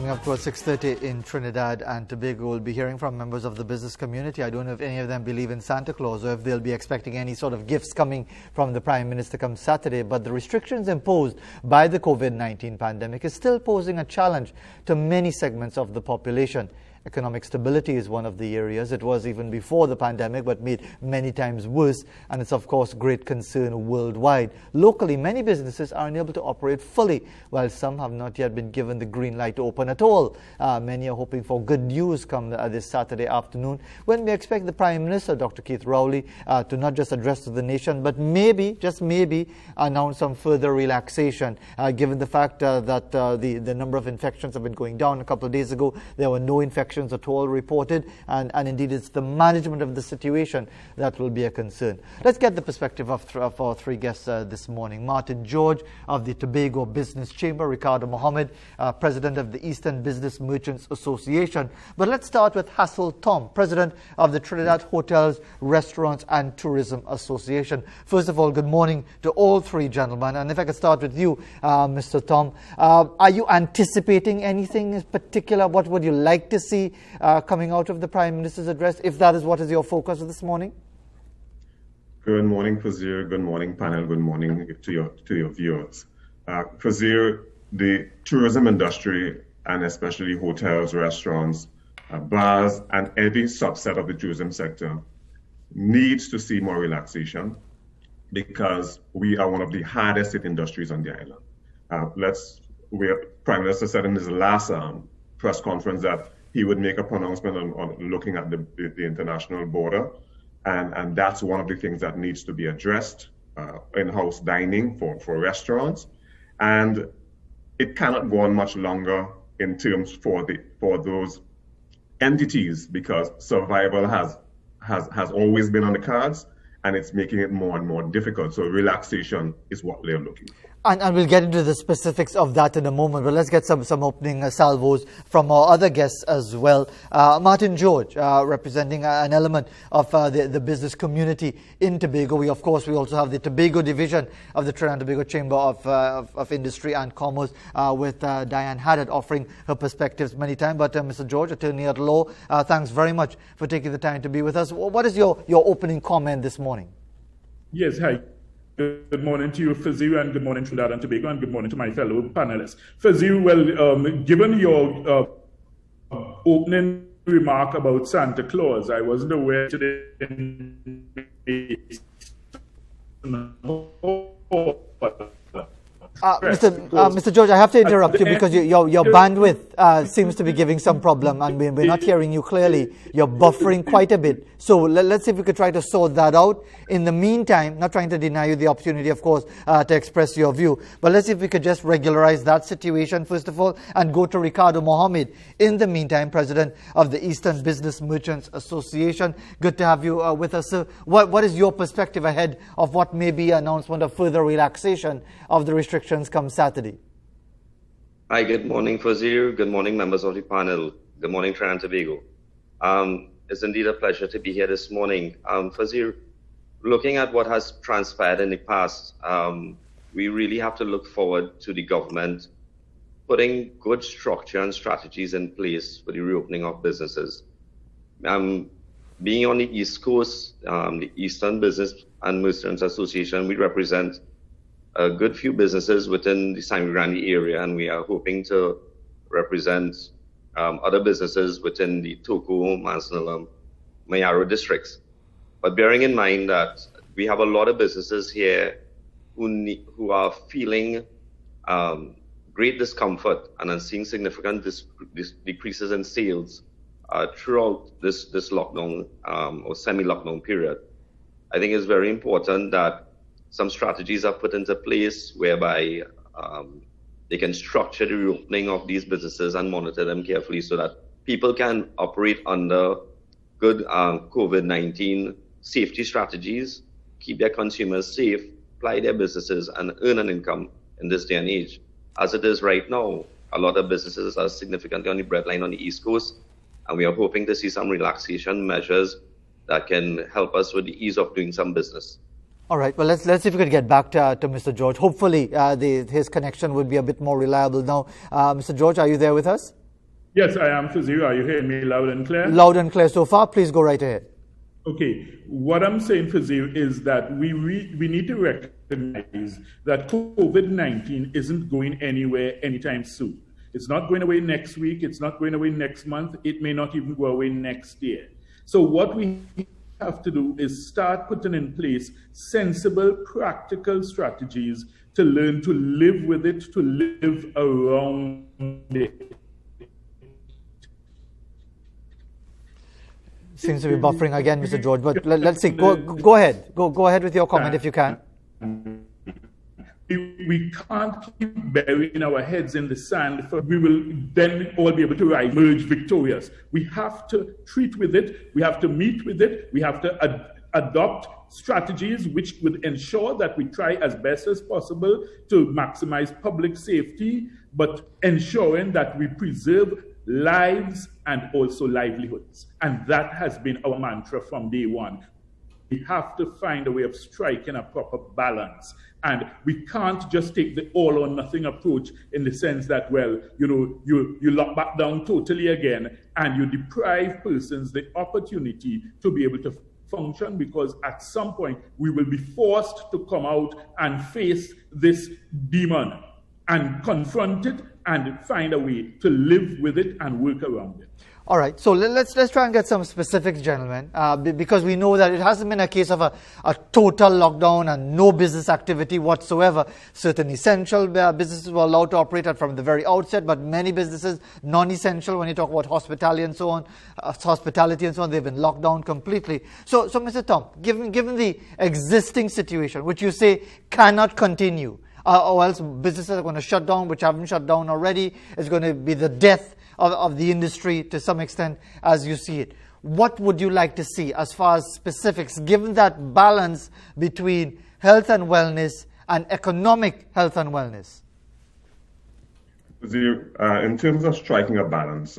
Coming up towards 6:30 in Trinidad and Tobago, we'll be hearing from members of the business community. I don't know if any of them believe in Santa Claus or if they'll be expecting any sort of gifts coming from the Prime Minister come Saturday, but the restrictions imposed by the COVID-19 pandemic is still posing a challenge to many segments of the population. Economic stability is one of the areas. It was even before the pandemic, but made many times worse. And it's, of course, great concern worldwide. Locally, many businesses are unable to operate fully, while some have not yet been given the green light to open at all. Many are hoping for good news come this Saturday afternoon, when we expect the Prime Minister, Dr. Keith Rowley, to not just address to the nation, but maybe, just maybe, announce some further relaxation, given the fact that the number of infections have been going down. A couple of days ago, there were no infections at all reported, and indeed it's the management of the situation that will be a concern. Let's get the perspective of our three guests this morning. Martin George of the Tobago Business Chamber, Ricardo Mohammed, President of the Eastern Business Merchants Association. But let's start with Hassel Tom, President of the Trinidad Hotels, Restaurants and Tourism Association. First of all, good morning to all three gentlemen, and if I could start with you, Mr. Tom, are you anticipating anything in particular? What would you like to see coming out of the Prime Minister's address, if that is what is your focus this morning? Good morning, Fazir. Good morning, panel. Good morning to your viewers. Fazir, the tourism industry, and especially hotels, restaurants, bars, and every subset of the tourism sector needs to see more relaxation, because we are one of the hardest hit industries on the island. Prime Minister said in his last press conference that he would make a pronouncement on looking at the international border. And that's one of the things that needs to be addressed, in-house dining for restaurants. And it cannot go on much longer in terms for those entities, because survival has always been on the cards, and it's making it more and more difficult. So relaxation is what they're looking for. And we'll get into the specifics of that in a moment, but let's get some opening salvos from our other guests as well. Martin George, representing an element of the business community in Tobago. We also have the Tobago division of the Trinidad and Tobago Chamber of Industry and Commerce, with Diane Haddad offering her perspectives many times. But Mr. George, attorney at law, thanks very much for taking the time to be with us. What is your opening comment this morning? Yes, hi. Good morning to you, Fazir, and good morning to Trinidad and Tobago, and good morning to my fellow panelists. Fazir, well, given your opening remark about Santa Claus, I wasn't aware today. Mr. George, I have to interrupt you because your bandwidth seems to be giving some problem, and we're not hearing you clearly. You're buffering quite a bit. So let's see if we could try to sort that out. In the meantime, not trying to deny you the opportunity, of course, to express your view, but let's see if we could just regularize that situation, first of all, and go to Ricardo Mohammed. In the meantime, President of the Eastern Business Merchants Association. Good to have you with us, sir. What is your perspective ahead of what may be an announcement of further relaxation of the restrictions come Saturday? Hi, good morning, Fazir. Good morning, members of the panel. Good morning, Trinidad and Tobago. It's indeed a pleasure to be here this morning. Fazir, looking at what has transpired in the past, we really have to look forward to the government putting good structure and strategies in place for the reopening of businesses. Being on the East Coast, the Eastern Business and Merchants Association, we represent a good few businesses within the Sangre Grande area, and we are hoping to represent other businesses within the Toco, Manzanilla, Mayaro districts. But bearing in mind that we have a lot of businesses here who are feeling great discomfort and are seeing significant decreases in sales throughout this lockdown or semi-lockdown period, I think it's very important that some strategies are put into place whereby they can structure the reopening of these businesses and monitor them carefully so that people can operate under good COVID-19 safety strategies, keep their consumers safe, apply their businesses, and earn an income in this day and age. As it is right now, a lot of businesses are significantly on the breadline on the East Coast, and we are hoping to see some relaxation measures that can help us with the ease of doing some business. All right. Well, let's see if we could get back to Mr. George. Hopefully, his connection would be a bit more reliable now. Mr. George, are you there with us? Yes, I am, Fazil. Are you hearing me loud and clear? Loud and clear so far. Please go right ahead. Okay, what I'm saying, Fazil, is that we need to recognize that COVID-19 isn't going anywhere anytime soon. It's not going away next week. It's not going away next month. It may not even go away next year. So what we have to do is start putting in place sensible, practical strategies to learn to live with it, to live around it. Seems to be buffering again, Mr. George, but let's see. Go ahead. Go ahead with your comment if you can. We can't keep burying our heads in the sand. We will then all be able to emerge victorious. We have to treat with it. We have to meet with it. We have to adopt strategies which would ensure that we try as best as possible to maximize public safety, but ensuring that we preserve lives and also livelihoods. And that has been our mantra from day one. We have to find a way of striking a proper balance. And we can't just take the all or nothing approach in the sense that, well, you lock back down totally again and you deprive persons the opportunity to be able to function, because at some point we will be forced to come out and face this demon and confront it and find a way to live with it and work around it. All right, so let's try and get some specifics, gentlemen, because we know that it hasn't been a case of a total lockdown and no business activity whatsoever. Certain essential businesses were allowed to operate from the very outset, but many businesses, non-essential, when you talk about hospitality and so on, they've been locked down completely. So Mr. Tom, given the existing situation, which you say cannot continue, or else businesses are going to shut down, which haven't shut down already, it's going to be the death of the industry to some extent as you see it. What would you like to see as far as specifics, given that balance between health and wellness and economic health and wellness? In terms of striking a balance,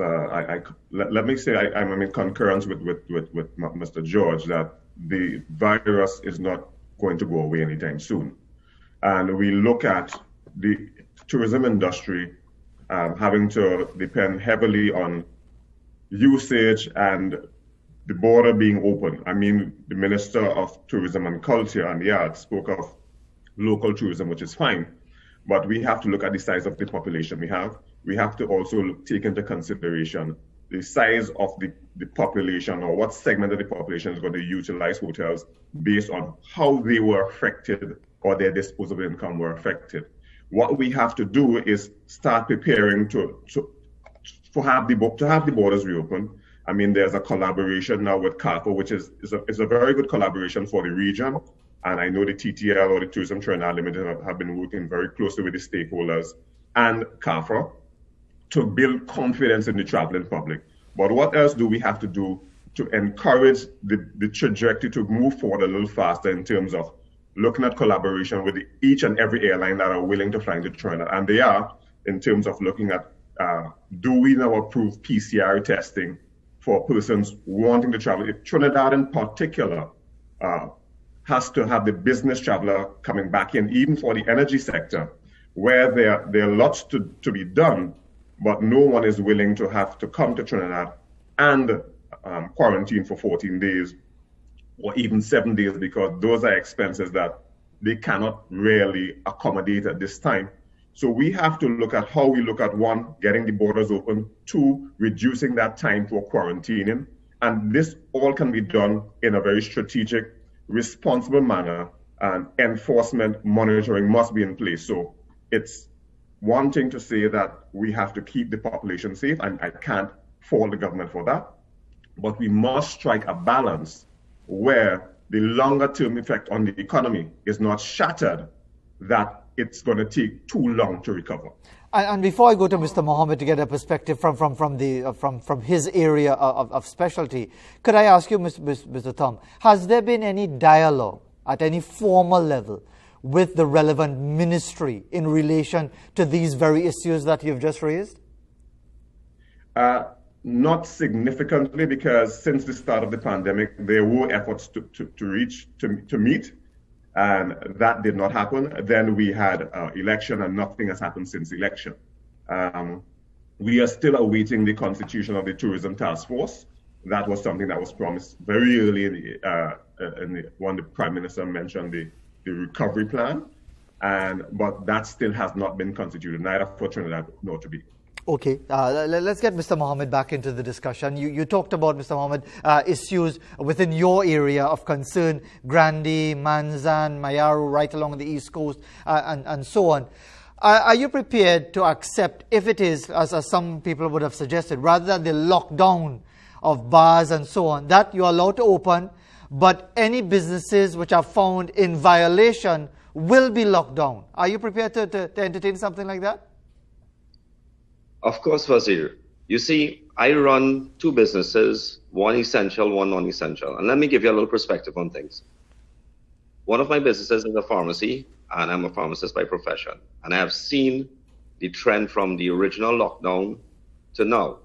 let me say I'm in concurrence with Mr. George that the virus is not going to go away anytime soon. And we look at the tourism industry having to depend heavily on usage and the border being open. I mean, the Minister of Tourism and Culture and the Arts spoke of local tourism, which is fine, but we have to look at the size of the population we have. We have to also take into consideration the size of the population, or what segment of the population is going to utilize hotels based on how they were affected or their disposable income were affected. What we have to do is start preparing to have the borders reopened. I mean, there's a collaboration now with CAFA, which is a very good collaboration for the region. And I know the TTL, or the Tourism Trinidad Limited, have been working very closely with the stakeholders and CAFA to build confidence in the traveling public. But what else do we have to do to encourage the trajectory to move forward a little faster in terms of looking at collaboration with each and every airline that are willing to fly into Trinidad? And they are, in terms of looking at, do we now approve PCR testing for persons wanting to travel? If Trinidad in particular has to have the business traveler coming back in, even for the energy sector, where there are lots to be done, but no one is willing to have to come to Trinidad and quarantine for 14 days or even 7 days, because those are expenses that they cannot really accommodate at this time. So we have to look at how we look at, one, getting the borders open, two, reducing that time for quarantining. And this all can be done in a very strategic, responsible manner, and enforcement monitoring must be in place. So it's one thing to say that we have to keep the population safe, and I can't fault the government for that, but we must strike a balance where the longer term effect on the economy is not shattered, that it's going to take too long to recover. And before I go to Mr. Mohammed to get a perspective from his area of specialty, could I ask you, Mr. Tom, has there been any dialogue at any formal level with the relevant ministry in relation to these very issues that you've just raised? Not significantly, because since the start of the pandemic, there were efforts to meet, and that did not happen. Then we had election, and nothing has happened since election. We are still awaiting the constitution of the Tourism Task Force. That was something that was promised very early when the Prime Minister mentioned the recovery plan, but that still has not been constituted, neither for Trinidad nor Tobago. Okay, let's get Mr. Mohammed back into the discussion. You talked about, Mr. Mohammed, issues within your area of concern, Grandi, Manzan, Mayaru, right along the East Coast, and so on. Are you prepared to accept, if it is, as some people would have suggested, rather than the lockdown of bars and so on, that you are allowed to open, but any businesses which are found in violation will be locked down? Are you prepared to entertain something like that? Of course, Wazir. You see, I run two businesses, one essential, one non-essential. And let me give you a little perspective on things. One of my businesses is a pharmacy, and I'm a pharmacist by profession. And I have seen the trend from the original lockdown to now.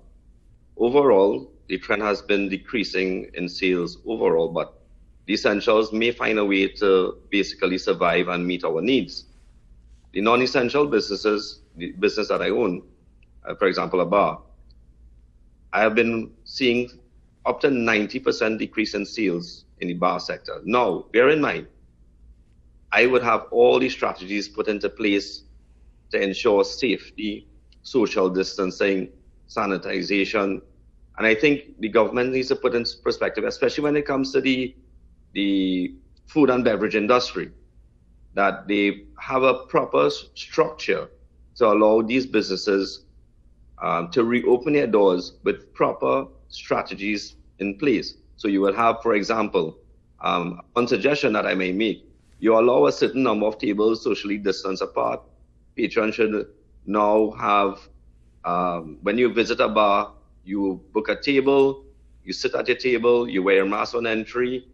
Overall, the trend has been decreasing in sales overall, but the essentials may find a way to basically survive and meet our needs. The non-essential businesses, the business that I own, for example, a bar, I have been seeing up to 90% decrease in sales in the bar sector. Now, bear in mind, I would have all these strategies put into place to ensure safety, social distancing, sanitization. And I think the government needs to put in perspective, especially when it comes to the food and beverage industry, that they have a proper structure to allow these businesses to reopen their doors with proper strategies in place. So you will have, for example, one suggestion that I may make, you allow a certain number of tables socially distanced apart. Patrons should now have, when you visit a bar, you book a table, you sit at your table, you wear a mask on entry,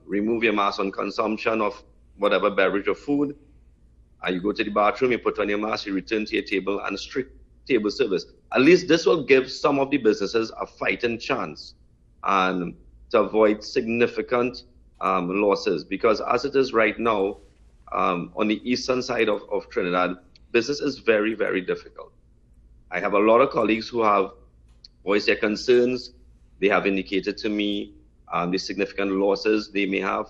remove your mask on consumption of whatever beverage or food, and you go to the bathroom, you put on your mask, you return to your table, and strict table service. At least this will give some of the businesses a fighting chance and to avoid significant losses. Because as it is right now, on the eastern side of Trinidad, business is very, very difficult. I have a lot of colleagues who have voiced their concerns. They have indicated to me the significant losses they may have.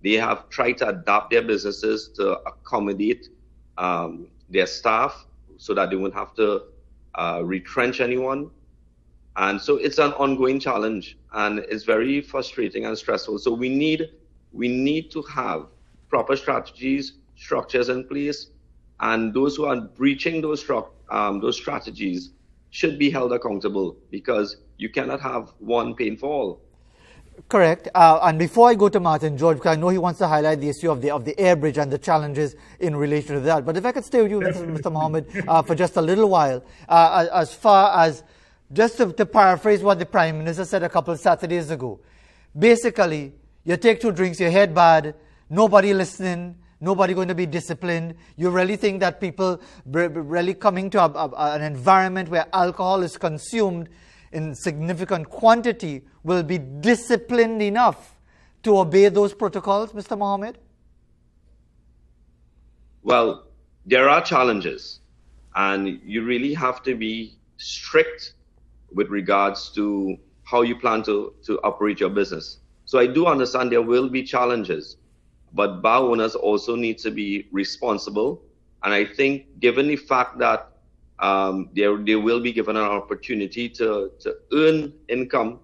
They have tried to adapt their businesses to accommodate their staff so that they won't have to retrench anyone. And so it's an ongoing challenge, and it's very frustrating and stressful. So we need to have proper strategies, structures in place, and those who are breaching those strategies should be held accountable, because you cannot have one paying for all. Correct. And before I go to Martin George, because I know he wants to highlight the issue of the air bridge and the challenges in relation to that. But if I could stay with you, Mr. Mohammed, for just a little while, as far as, just to paraphrase what the Prime Minister said a couple of Saturdays ago, basically, you take two drinks, your head bad, nobody listening, nobody going to be disciplined. You really think that people really coming to an environment where alcohol is consumed in significant quantity will be disciplined enough to obey those protocols, Mr. Mohammed? Well, there are challenges, and you really have to be strict with regards to how you plan to operate your business. So I do understand there will be challenges, but bar owners also need to be responsible. And I think given the fact that they will be given an opportunity to earn income,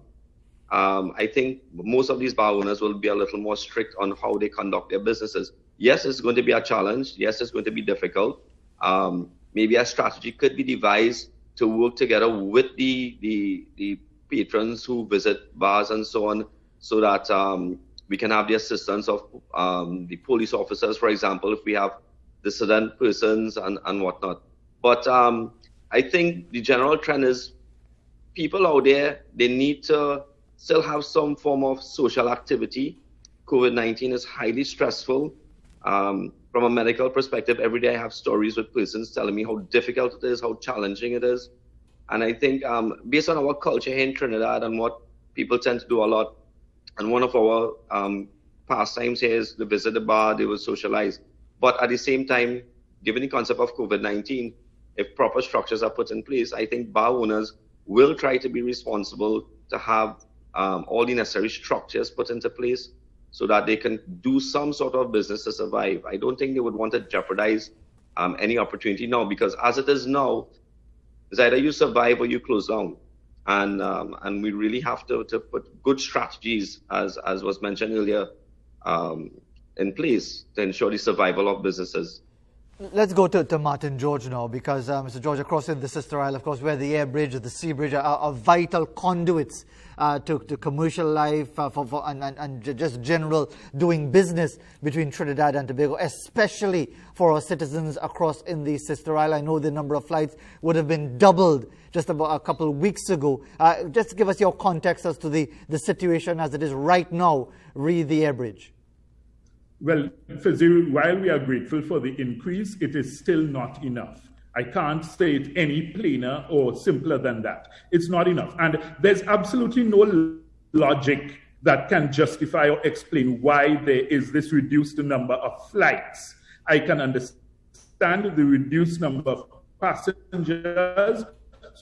I think most of these bar owners will be a little more strict on how they conduct their businesses. Yes, it's going to be a challenge. Yes, it's going to be difficult. Maybe a strategy could be devised to work together with the patrons who visit bars and so on, so that we can have the assistance of the police officers, for example, if we have dissident persons and whatnot. But I think the general trend is people out there, they need to still have some form of social activity. COVID-19 is highly stressful. From a medical perspective, every day I have stories with persons telling me how difficult it is, how challenging it is. And I think based on our culture here in Trinidad and what people tend to do a lot, and one of our pastimes here is to visit the bar, they will socialize. But at the same time, given the concept of COVID-19, if proper structures are put in place, I think bar owners will try to be responsible to have all the necessary structures put into place so that they can do some sort of business to survive. I don't think they would want to jeopardize any opportunity now, because as it is now, it's either you survive or you close down. And we really have to put good strategies, as was mentioned earlier, in place to ensure the survival of businesses. Let's go to Martin George now, because Mr. George, across in the Sister Isle, of course, where the air bridge, the sea bridge are vital conduits to commercial life and just general doing business between Trinidad and Tobago, especially for our citizens across in the Sister Isle. I know the number of flights would have been doubled just about a couple of weeks ago. Just give us your context as to the situation as it is right now, re the air bridge. Well, Fazil, while we are grateful for the increase, it is still not enough. I can't say it any plainer or simpler than that. It's not enough. And there's absolutely no logic that can justify or explain why there is this reduced number of flights. I can understand the reduced number of passengers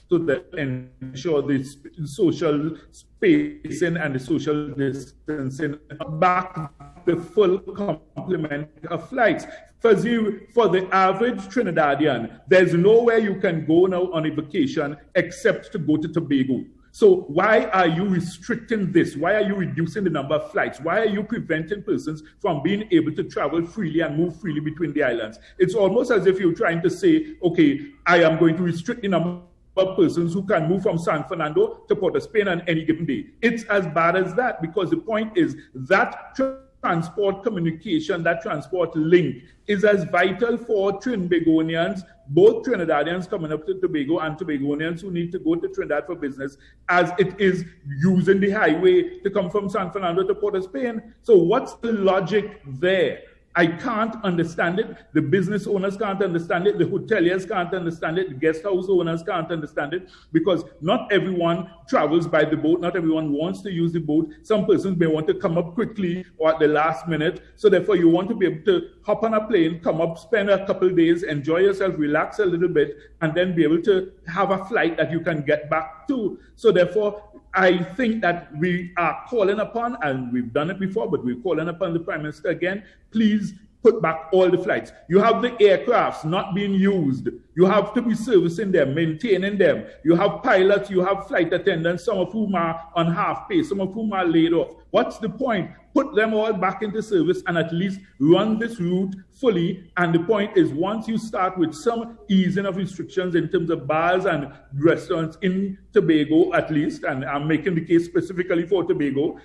so that ensure the social spacing and the social distancing back the full complement of flights. For the average Trinidadian, there's nowhere you can go now on a vacation except to go to Tobago. So why are you restricting this? Why are you reducing the number of flights? Why are you preventing persons from being able to travel freely and move freely between the islands? It's almost as if you're trying to say, okay, I am going to restrict the number of persons who can move from San Fernando to Port of Spain on any given day. It's as bad as that, because the point is that transport communication, that transport link is as vital for Trinbagonians, both Trinidadians coming up to Tobago and Tobagonians who need to go to Trinidad for business, as it is using the highway to come from San Fernando to Port of Spain. So what's the logic there? I can't understand it. The business owners can't understand it. The hoteliers can't understand it. The guest house owners can't understand it, because not everyone travels by the boat. Not everyone wants to use the boat. Some persons may want to come up quickly or at the last minute. So therefore, you want to be able to hop on a plane, come up, spend a couple of days, enjoy yourself, relax a little bit, and then be able to have a flight that you can get back to. So therefore, I think that we are calling upon, and we've done it before, but we're calling upon the Prime Minister again, please put back all the flights. You have the aircrafts not being used. You have to be servicing them, maintaining them. You have pilots, you have flight attendants, some of whom are on half pay, some of whom are laid off. What's the point? Put them all back into service and at least run this route fully. And the point is, once you start with some easing of restrictions in terms of bars and restaurants in Tobago, at least, and I'm making the case specifically for Tobago,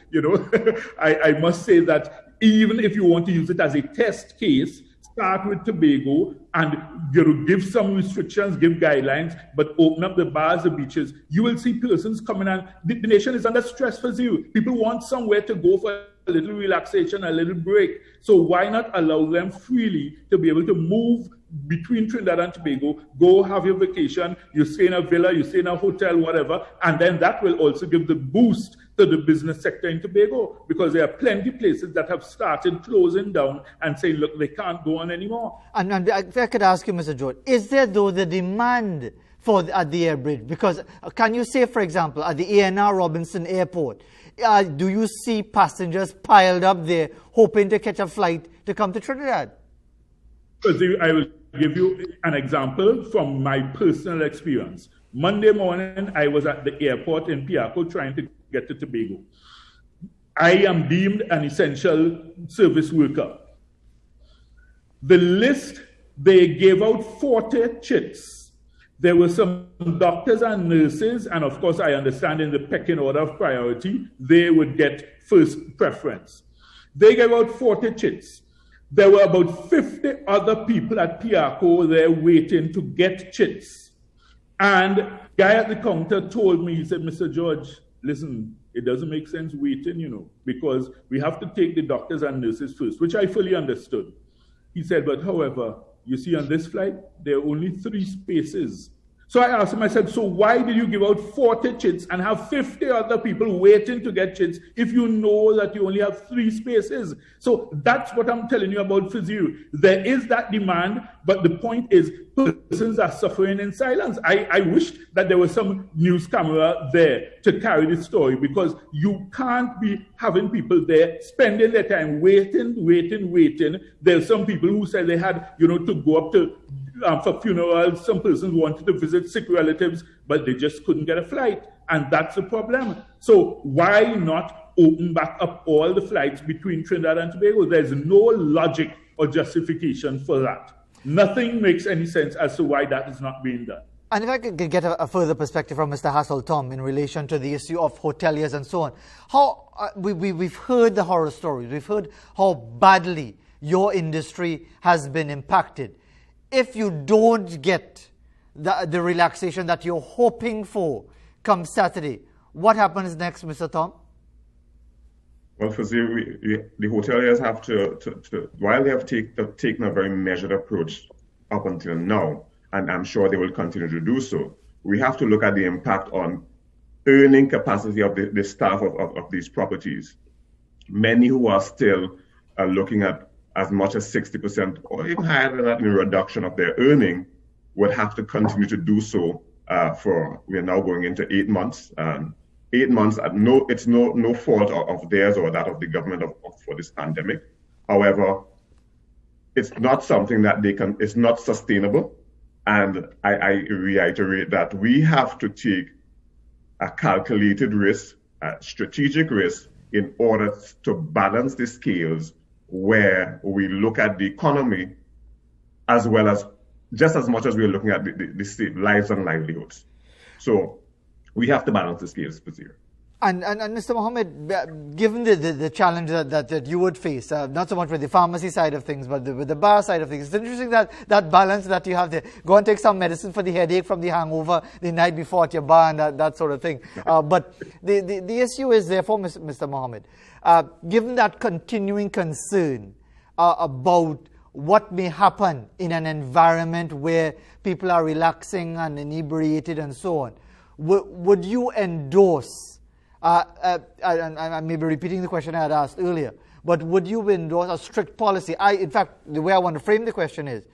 I must say that even if you want to use it as a test case, start with Tobago and give some restrictions, give guidelines, but open up the bars, the beaches. You will see persons coming, and the nation is under stress for you. People want somewhere to go for a little relaxation, a little break. So why not allow them freely to be able to move between Trinidad and Tobago, go have your vacation, you stay in a villa, you stay in a hotel, whatever, and then that will also give the boost to the business sector in Tobago, because there are plenty of places that have started closing down and saying, look, they can't go on anymore. And if I could ask you, Mr. George, is there though the demand at the air bridge? Because can you say, for example, at the ANR Robinson Airport, do you see passengers piled up there hoping to catch a flight to come to Trinidad? I will give you an example from my personal experience. Monday morning, I was at the airport in Piarco trying to get to Tobago. I am deemed an essential service worker. The list, they gave out 40 chits. There were some doctors and nurses, and of course, I understand in the pecking order of priority, they would get first preference. They gave out 40 chits. There were about 50 other people at Piarco there waiting to get chits. And the guy at the counter told me, he said, Mr. George, listen, it doesn't make sense waiting, because we have to take the doctors and nurses first, which I fully understood. He said, but however, you see on this flight, there are only 3 spaces. So I asked him, I said, so why did you give out 40 chits and have 50 other people waiting to get chits if you know that you only have 3 spaces? So that's what I'm telling you about physio. There is that demand, but the point is persons are suffering in silence. I wish that there was some news camera there to carry this story, because you can't be having people there spending their time waiting. There's some people who said they had, to go up to for funerals. Some persons wanted to visit sick relatives, but they just couldn't get a flight. And that's the problem. So why not open back up all the flights between Trinidad and Tobago? There's no logic or justification for that. Nothing makes any sense as to why that is not being done. And if I could get a further perspective from Mr. Hassel-Tom in relation to the issue of hoteliers and so on. How we've heard the horror stories. We've heard how badly your industry has been impacted. If you don't get the relaxation that you're hoping for come Saturday, what happens next, Mr. Tom? Well, for the hoteliers have to while they have taken a very measured approach up until now, and I'm sure they will continue to do so, we have to look at the impact on earning capacity of the staff of these properties. Many who are still looking at as much as 60% or even higher than that in reduction of their earning would have to continue to do so we are now going into 8 months. 8 months, it's no fault of theirs or that of the government for this pandemic. However, it's not something that it's not sustainable. And I reiterate that we have to take a calculated risk, a strategic risk, in order to balance the scales where we look at the economy as well as just as much as we're looking at the lives and livelihoods. So we have to balance the scales for zero. And Mr. Mohammed, given the challenge that you would face, not so much with the pharmacy side of things, but with the bar side of things, it's interesting that balance that you have there. Go and take some medicine for the headache from the hangover the night before at your bar and that sort of thing. But the issue is therefore, Mr. Mohammed, given that continuing concern about what may happen in an environment where people are relaxing and inebriated and so on, would you endorse, and I may be repeating the question I had asked earlier, but would you endorse a strict policy? In fact, the way I want to frame the question is,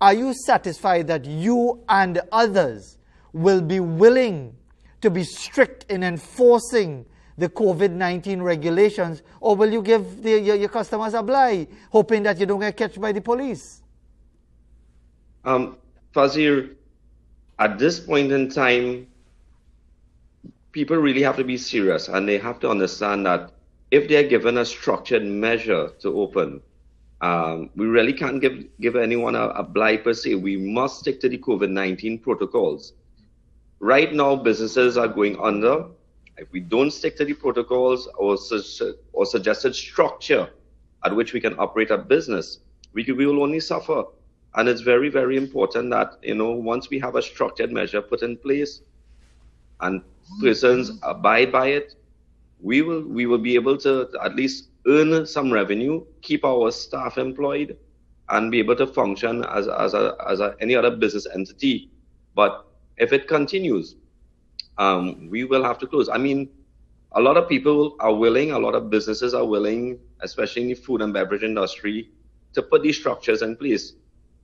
are you satisfied that you and others will be willing to be strict in enforcing the COVID-19 regulations, or will you give your customers a bly, hoping that you don't get catched by the police? Fazir, at this point in time, people really have to be serious, and they have to understand that if they're given a structured measure to open, we really can't give anyone a bly per se. We must stick to the COVID-19 protocols. Right now, businesses are going under. If we don't stick to the protocols or suggested structure at which we can operate a business, we will only suffer. And it's very, very important that, once we have a structured measure put in place and persons abide by it, we will be able to at least earn some revenue, keep our staff employed, and be able to function as any other business entity. But if it continues, we will have to close. I mean, a lot of people are willing, a lot of businesses are willing, especially in the food and beverage industry, to put these structures in place.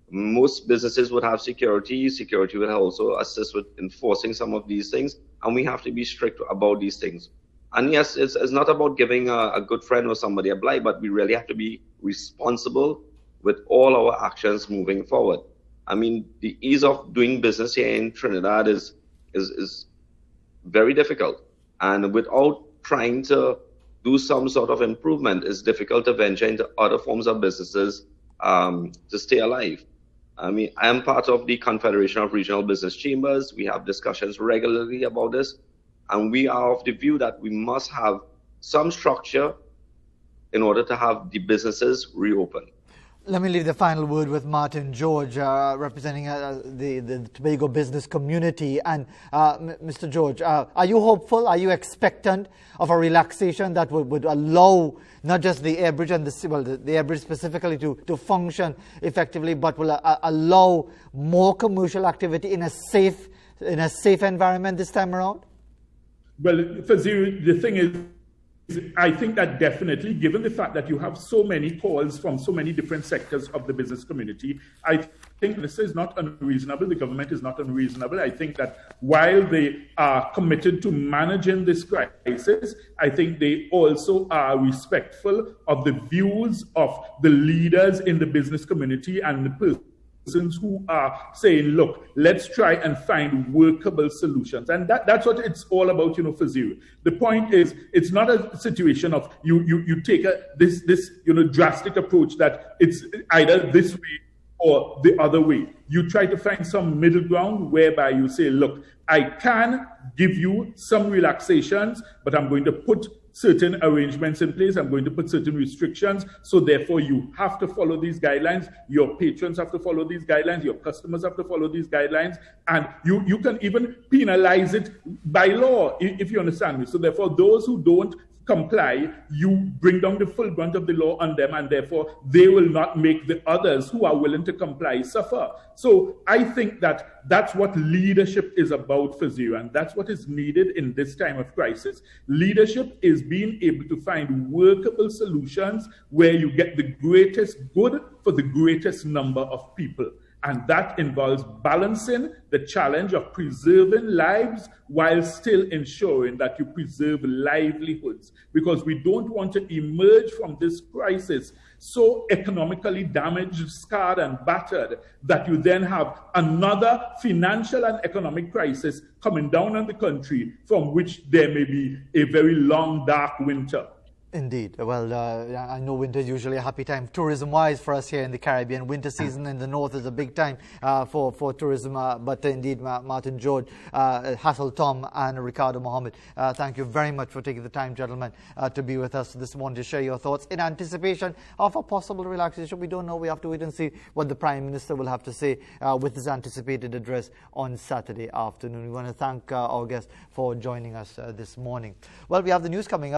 Most businesses would have security. Security will also assist with enforcing some of these things, and we have to be strict about these things. And yes, it's not about giving a good friend or somebody a blight, but we really have to be responsible with all our actions moving forward. I mean, the ease of doing business here in Trinidad is very difficult, and without trying to do some sort of improvement, it's difficult to venture into other forms of businesses to stay alive. I mean, I am part of the Confederation of Regional Business Chambers. We have discussions regularly about this, and we are of the view that we must have some structure in order to have the businesses reopen. Let me leave the final word with Martin George, representing the Tobago business community. And Mr. George, are you hopeful? Are you expectant of a relaxation that would allow not just the airbridge and the airbridge specifically to function effectively, but will allow more commercial activity in a safe in a safe environment this time around? Well, Fazil, the thing is, I think that definitely, given the fact that you have so many calls from so many different sectors of the business community, I think this is not unreasonable. The government is not unreasonable. I think that while they are committed to managing this crisis, I think they also are respectful of the views of the leaders in the business community and the persons who are saying, look, let's try and find workable solutions. And that's what it's all about, for zero. The point is, it's not a situation of you take this drastic approach that it's either this way or the other way. You try to find some middle ground whereby you say, look, I can give you some relaxations, but I'm going to put certain arrangements in place. I'm going to put certain restrictions. So therefore, you have to follow these guidelines. Your patrons have to follow these guidelines. Your customers have to follow these guidelines. And you can even penalize it by law, if you understand me. So therefore, those who don't comply, you bring down the full brunt of the law on them, and therefore they will not make the others who are willing to comply suffer. So I think that that's what leadership is about for Zero, and that's what is needed in this time of crisis. Leadership is being able to find workable solutions where you get the greatest good for the greatest number of people. And that involves balancing the challenge of preserving lives while still ensuring that you preserve livelihoods. Because we don't want to emerge from this crisis so economically damaged, scarred, and battered that you then have another financial and economic crisis coming down on the country from which there may be a very long, dark winter. Indeed. Well, I know winter is usually a happy time tourism-wise for us here in the Caribbean. Winter season in the north is a big time for tourism. But indeed, Martin George, Hassel Tom, and Ricardo Mohammed, thank you very much for taking the time, gentlemen, to be with us this morning to share your thoughts in anticipation of a possible relaxation. We don't know. We have to wait and see what the Prime Minister will have to say with his anticipated address on Saturday afternoon. We want to thank our guests for joining us this morning. Well, we have the news coming up.